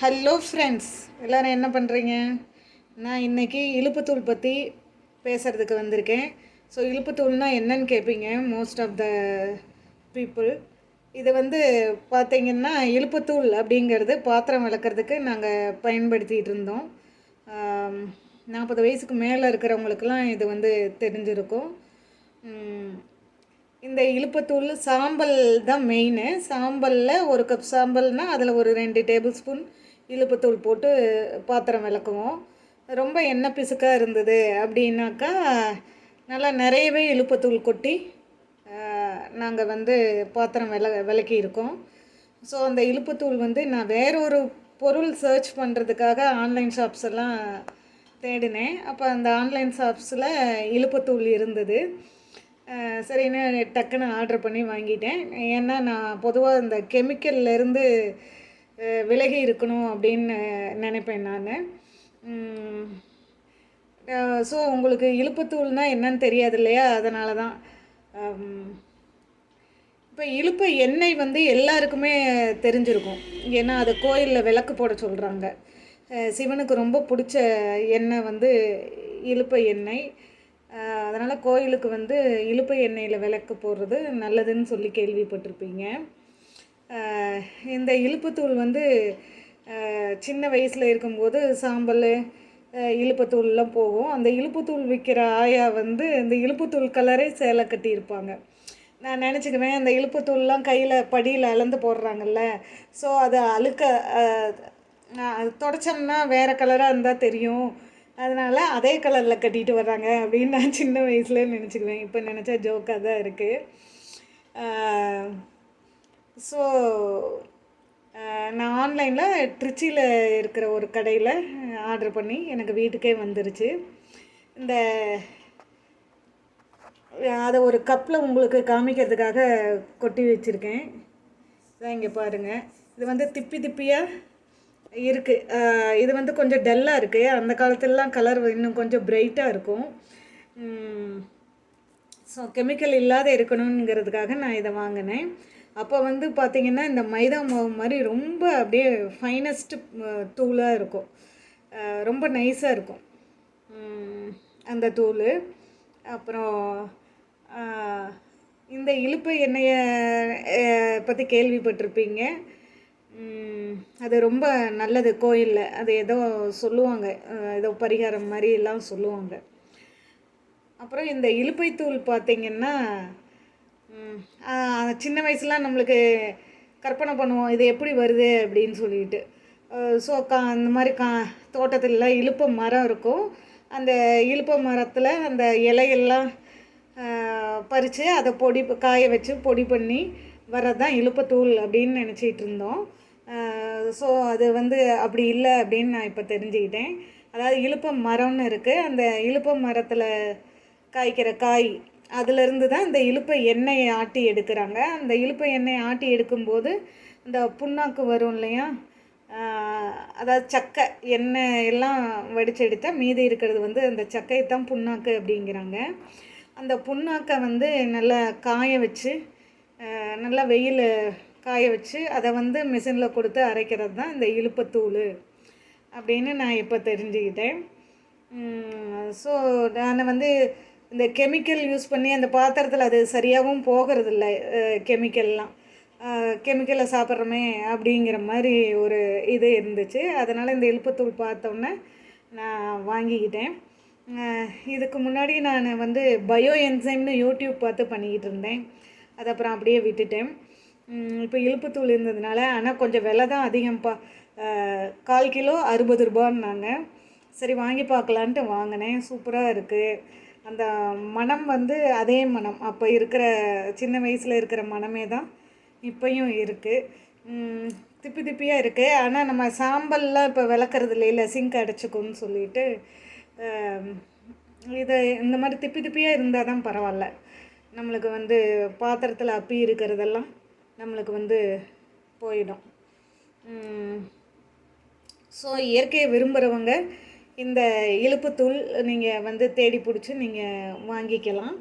Hello friends, எல்லோரும் என்ன பண்ணுறீங்க? நான் இன்றைக்கி இலுப்புத்தூள் பற்றி பேசுகிறதுக்கு வந்திருக்கேன். ஸோ இலுப்புத்தூள்னால் என்னன்னு கேட்பீங்க மோஸ்ட் ஆஃப் த பீப்புள். இது பார்த்திங்கன்னா இலுப்புத்தூள் அப்படிங்கிறது பாத்திரம் விளக்குறதுக்கு நாங்கள் பயன்படுத்திகிட்டு இருந்தோம். 40 வயசுக்கு மேலே இருக்கிறவங்களுக்கெல்லாம் இது தெரிஞ்சிருக்கும். இந்த இலுப்பத்தூள் சாம்பல் தான் மெயினு. சாம்பலில் 1 கப் சாம்பல்னால் அதில் ஒரு 2 டேபிள் ஸ்பூன் இலுப்புத்தூள் போட்டு பாத்திரம் விளக்குவோம். ரொம்ப எண்ணெய் பிசுக்காக இருந்தது அப்படின்னாக்கா நல்லா நிறையவே இலுப்புத்தூள் கொட்டி நாங்கள் பாத்திரம் விளக்கியிருக்கோம். ஸோ அந்த இலுப்புத்தூள் நான் வேறொரு பொருள் சர்ச் பண்ணுறதுக்காக ஆன்லைன் ஷாப்ஸ் எல்லாம் தேடினேன். அப்போ அந்த ஆன்லைன் ஷாப்ஸில் இலுப்புத்தூள் இருந்தது. சரின்னு டக்குன்னு ஆர்டர் பண்ணி வாங்கிட்டேன். ஏன்னா நான் பொதுவாக இந்த கெமிக்கல்லேருந்து விலகி இருக்கணும் அப்படின்னு நினைப்பேன் நான். ஸோ உங்களுக்கு இலுப்புத்தூள்னால் என்னன்னு தெரியாது இல்லையா? அதனால தான். இப்போ இலுப்பு எண்ணெய் எல்லாருக்குமே தெரிஞ்சிருக்கும். ஏன்னா அதை கோயிலில் விளக்கு போட சொல்கிறாங்க. சிவனுக்கு ரொம்ப பிடிச்ச எண்ணெய் இலுப்பை எண்ணெய். அதனால் கோயிலுக்கு இலுப்பை எண்ணெயில் விளக்கு போடுறது நல்லதுன்னு சொல்லி கேள்விப்பட்டிருப்பீங்க. இந்த இலுப்புத்தூள் சின்ன வயசில் இருக்கும்போது சாம்பல் இலுப்புத்தூள்லாம் போகும். அந்த இலுப்புத்தூள் விற்கிற ஆயா இந்த இலுப்புத்தூள் கலரே சேலை கட்டியிருப்பாங்க. நான் நினச்சிக்குவேன் அந்த இலுப்புத்தூள்லாம் கையில் படியில் அளந்து போடுறாங்கல்ல, ஸோ அது அழுக்க தொடச்சோம்னா வேறு கலராக இருந்தால் தெரியும், அதனால் அதே கலரில் கட்டிட்டு வர்றாங்க அப்படின்னு நான் சின்ன வயசில் நினச்சிக்குவேன். இப்போ நினச்சா ஜோக்காக தான் இருக்குது. ஸோ நான் ஆன்லைனில் ட்ரிச்சியில் இருக்கிற ஒரு கடையில் ஆர்டர் பண்ணி எனக்கு வீட்டுக்கே வந்துருச்சு. அதை ஒரு கப்பில் உங்களுக்கு காமிக்கிறதுக்காக கொட்டி வச்சுருக்கேன். இதான் இங்கே பாருங்கள். இது திப்பி திப்பியாக இருக்குது. இது கொஞ்சம் டல்லாக இருக்குது. அந்த காலத்துலலாம் கலர் இன்னும் கொஞ்சம் பிரைட்டாக இருக்கும். ஸோ கெமிக்கல் இல்லாத இருக்கணுங்கிறதுக்காக நான் இதை வாங்கினேன். அப்போ பார்த்திங்கன்னா இந்த மைதா மாவு மாதிரி ரொம்ப அப்படியே ஃபைனஸ்ட்டு தூளாக இருக்கும். ரொம்ப நைஸாக இருக்கும் அந்த தூள். அப்புறம் இந்த இலுப்பை எண்ணெயை பற்றி கேள்விப்பட்டிருப்பீங்க. அது ரொம்ப நல்லது கோயிலில். அது ஏதோ சொல்லுவாங்க, ஏதோ பரிகாரம் மாதிரி எல்லாம் சொல்லுவாங்க. அப்புறம் இந்த இலுப்பைத்தூள் பார்த்திங்கன்னா சின்ன வயசுலாம் நம்மளுக்கு கற்பனை பண்ணுவோம் இது எப்படி வருது அப்படின்னு சொல்லிட்டு. ஸோ அந்த மாதிரி தோட்டத்திலலாம் இலுப்பை மரம் இருக்கும். அந்த இலுப்பை மரத்தில் அந்த இலையெல்லாம் பறித்து அதை காய வச்சு பொடி பண்ணி வர்றது தான் இலுப்பத்தூள் அப்படின்னு நினச்சிட்டு இருந்தோம். ஸோ அது அப்படி இல்லை அப்படின்னு நான் இப்போ தெரிஞ்சுக்கிட்டேன். அதாவது இலுப்பை மரம்னு இருக்குது. அந்த இலுப்பை மரத்தில் காய்க்கிற காய் அதிலிருந்து தான் இந்த இலுப்பை எண்ணெயை ஆட்டி எடுக்கிறாங்க. அந்த இலுப்பை எண்ணெயை ஆட்டி எடுக்கும்போது இந்த புண்ணாக்கு வரும் இல்லையா, அதாவது சக்கை எண்ணெய் எல்லாம் வடித்து எடுத்தால் மீதி இருக்கிறது அந்த சக்கையை தான் புண்ணாக்கு அப்படிங்கிறாங்க. அந்த புண்ணாக்கை நல்லா காய வச்சு, நல்லா வெயில் காய வச்சு அதை மிஷினில் கொடுத்து அரைக்கிறது தான் இந்த இலுப்பத்தூள் அப்படின்னு நான் இப்போ தெரிஞ்சுக்கிட்டேன். ஸோ நான் இந்த கெமிக்கல் யூஸ் பண்ணி அந்த பாத்திரத்தில் அது சரியாகவும் போகிறதில்ல. கெமிக்கலை சாப்பிட்றோமே அப்படிங்கிற மாதிரி ஒரு இது இருந்துச்சு. அதனால் இந்த இலுப்புத்தூள் பார்த்தோன்னே நான் வாங்கிக்கிட்டேன். இதுக்கு முன்னாடி நான் பயோ என்சைம்னு யூடியூப் பார்த்து பண்ணிக்கிட்டு இருந்தேன். அது அப்புறம் அப்படியே விட்டுட்டேன். இப்போ இலுப்புத்தூள் இருந்ததுனால, ஆனால் கொஞ்சம் விலை தான் அதிகம்ப்பா. 1/4 கிலோ 60 ரூபான்னாங்க. சரி வாங்கி பார்க்கலான்ட்டு வாங்கினேன். சூப்பராக இருக்குது. அந்த மனம் அதே மனம், அப்போ இருக்கிற சின்ன வயசில் இருக்கிற மனமே தான் இப்போயும் இருக்குது. திப்பி திப்பியாக இருக்குது. ஆனால் நம்ம சாம்பல்லாம் இப்போ விளக்குறது இல்லைல்ல, சிங்க் அடைச்சிக்கும்னு சொல்லிட்டு இதை இந்த மாதிரி திப்பி திப்பியாக இருந்தால் தான் பரவாயில்ல. நம்மளுக்கு பாத்திரத்தில் அப்பி இருக்கிறதெல்லாம் நம்மளுக்கு போயிடும். ஸோ இயற்கையை விரும்புகிறவங்க இந்த இலுப்புத்தூள் நீங்கள் தேடி பிடிச்சி நீங்கள் வாங்கிக்கலாம்.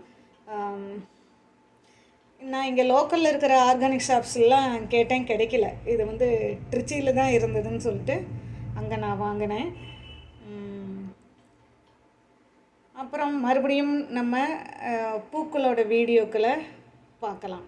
நான் இங்கே லோக்கலில் இருக்கிற ஆர்கானிக் ஷாப்ஸ்லாம் கேட்டேன், கிடைக்கல. இது வந்து திருச்சியில் தான் இருந்ததுன்னு சொல்லிட்டு அங்கே நான் வாங்கினேன். அப்புறம் மறுபடியும் நம்ம பூக்களோட வீடியோக்களை பார்க்கலாம்.